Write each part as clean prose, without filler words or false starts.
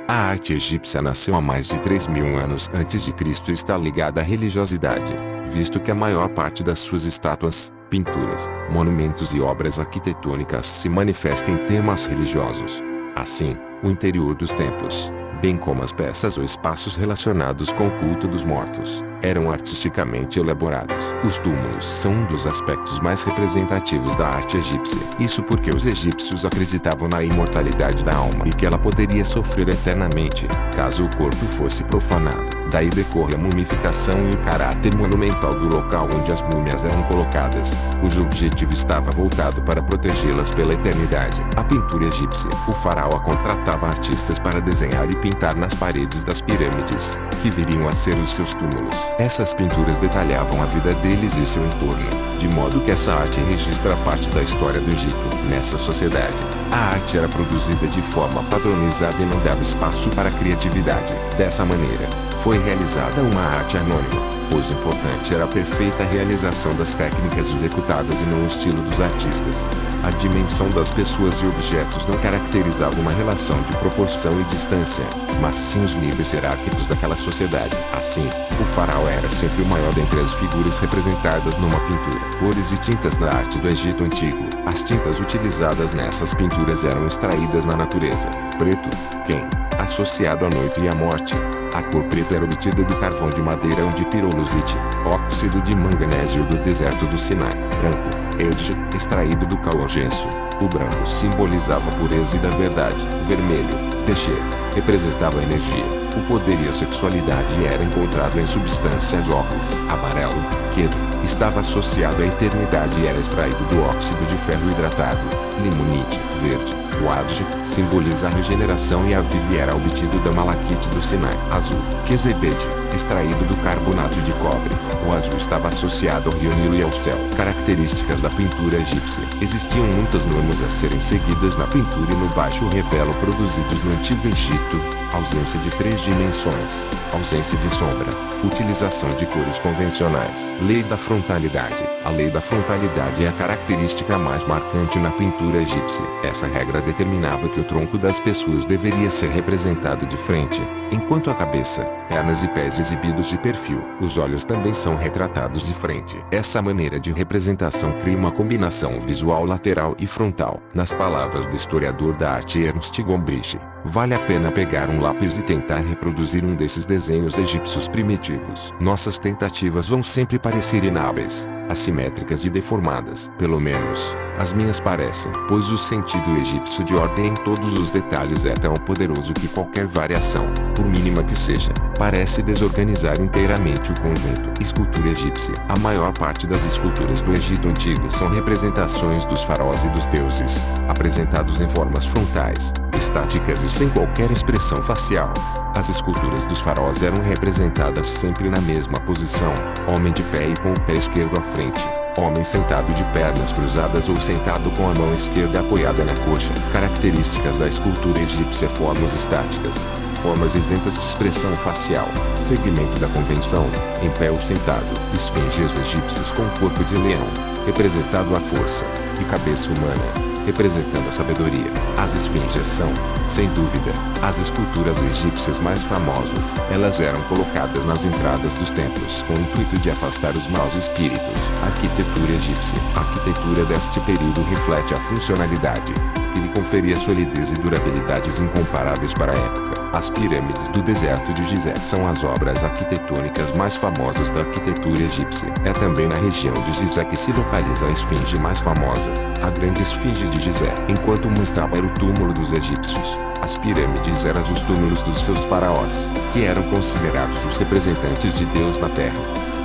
A arte egípcia nasceu há mais de 3.000 anos antes de Cristo e está ligada à religiosidade, visto que a maior parte das suas estátuas, pinturas, monumentos e obras arquitetônicas se manifesta em temas religiosos. Assim, o interior dos templos, bem como as peças ou espaços relacionados com o culto dos mortos, eram artisticamente elaborados. Os túmulos são um dos aspectos mais representativos da arte egípcia. Isso porque os egípcios acreditavam na imortalidade da alma e que ela poderia sofrer eternamente, caso o corpo fosse profanado. Daí decorre a mumificação e o caráter monumental do local onde as múmias eram colocadas, cujo objetivo estava voltado para protegê-las pela eternidade. A pintura egípcia. O faraó contratava artistas para desenhar e pintar nas paredes das pirâmides, que viriam a ser os seus túmulos. Essas pinturas detalhavam a vida deles e seu entorno, de modo que essa arte registra parte da história do Egito. Nessa sociedade, a arte era produzida de forma padronizada e não dava espaço para a criatividade. Dessa maneira, foi realizada uma arte anônima, pois o importante era a perfeita realização das técnicas executadas e não o estilo dos artistas. A dimensão das pessoas e objetos não caracterizava uma relação de proporção e distância, mas sim os níveis hierárquicos daquela sociedade. Assim, o faraó era sempre o maior dentre as figuras representadas numa pintura. Cores e tintas na arte do Egito Antigo. As tintas utilizadas nessas pinturas eram extraídas na natureza. Preto, quem, associado à noite e à morte. A cor preta era obtida do carvão de madeira ou de piroluzite, óxido de manganésio do deserto do Sinai. Branco, edge, extraído do caugesso. O branco simbolizava a pureza e da verdade. Vermelho, texer, representava a energia, o poder e a sexualidade e era encontrado em substâncias ocres. Amarelo, quedo, estava associado à eternidade e era extraído do óxido de ferro hidratado. Limonite, verde. O Adj simboliza a regeneração e a vida e era obtido da malaquite do Sinai. Azul, Quezebete, extraído do carbonato de cobre. O azul estava associado ao rio Nilo e ao céu. Características da pintura egípcia. Existiam muitas normas a serem seguidas na pintura e no baixo revelo produzidos no Antigo Egito: ausência de 3 dimensões, ausência de sombra, utilização de cores convencionais. Lei da frontalidade. A lei da frontalidade é a característica mais marcante na pintura egípcia. Essa regra determinava que o tronco das pessoas deveria ser representado de frente, enquanto a cabeça, pernas e pés exibidos de perfil. Os olhos também são retratados de frente. Essa maneira de representação cria uma combinação visual lateral e frontal. Nas palavras do historiador da arte Ernst Gombrich, vale a pena pegar um lápis e tentar reproduzir um desses desenhos egípcios primitivos. Nossas tentativas vão sempre parecer inábeis, assimétricas e deformadas. Pelo menos, as minhas parecem, pois o sentido egípcio de ordem em todos os detalhes é tão poderoso que qualquer variação, por mínima que seja, parece desorganizar inteiramente o conjunto. Escultura egípcia. A maior parte das esculturas do Egito Antigo são representações dos faraós e dos deuses, apresentados em formas frontais, estáticas e sem qualquer expressão facial. As esculturas dos faraós eram representadas sempre na mesma posição, homem de pé e com o pé esquerdo à frente, homem sentado de pernas cruzadas ou sentado com a mão esquerda apoiada na coxa. Características da escultura egípcia: formas estáticas, formas isentas de expressão facial, segmento da convenção, em pé ou sentado. Esfinges egípcias com corpo de leão, representado a força, e cabeça humana, representando a sabedoria. As esfinges são, sem dúvida, as esculturas egípcias mais famosas. Elas eram colocadas nas entradas dos templos com o intuito de afastar os maus espíritos. Arquitetura egípcia. A arquitetura deste período reflete a funcionalidade, que lhe conferia solidez e durabilidades incomparáveis para a época. As pirâmides do deserto de Gizé são as obras arquitetônicas mais famosas da arquitetura egípcia. É também na região de Gizé que se localiza a esfinge mais famosa, a grande esfinge de Gizé. Enquanto uma estava era o túmulo dos egípcios, as pirâmides eram os túmulos dos seus faraós, que eram considerados os representantes de Deus na terra.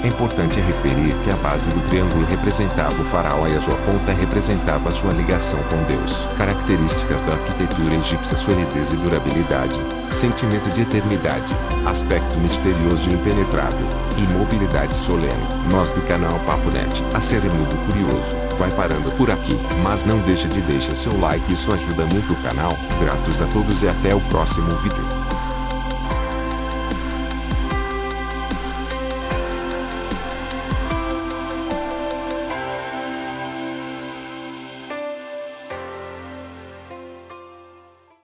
É importante referir que a base do triângulo representava o faraó e a sua ponta representava a sua ligação com Deus. Características da arquitetura egípcia: solidez e durabilidade, sentimento de eternidade, aspecto misterioso e impenetrável, imobilidade solene. Nós do canal Papo Net, a Ceremudo Curioso, vai parando por aqui, mas não deixa de deixar seu like, isso ajuda muito o canal. Gratos a todos e até o próximo vídeo.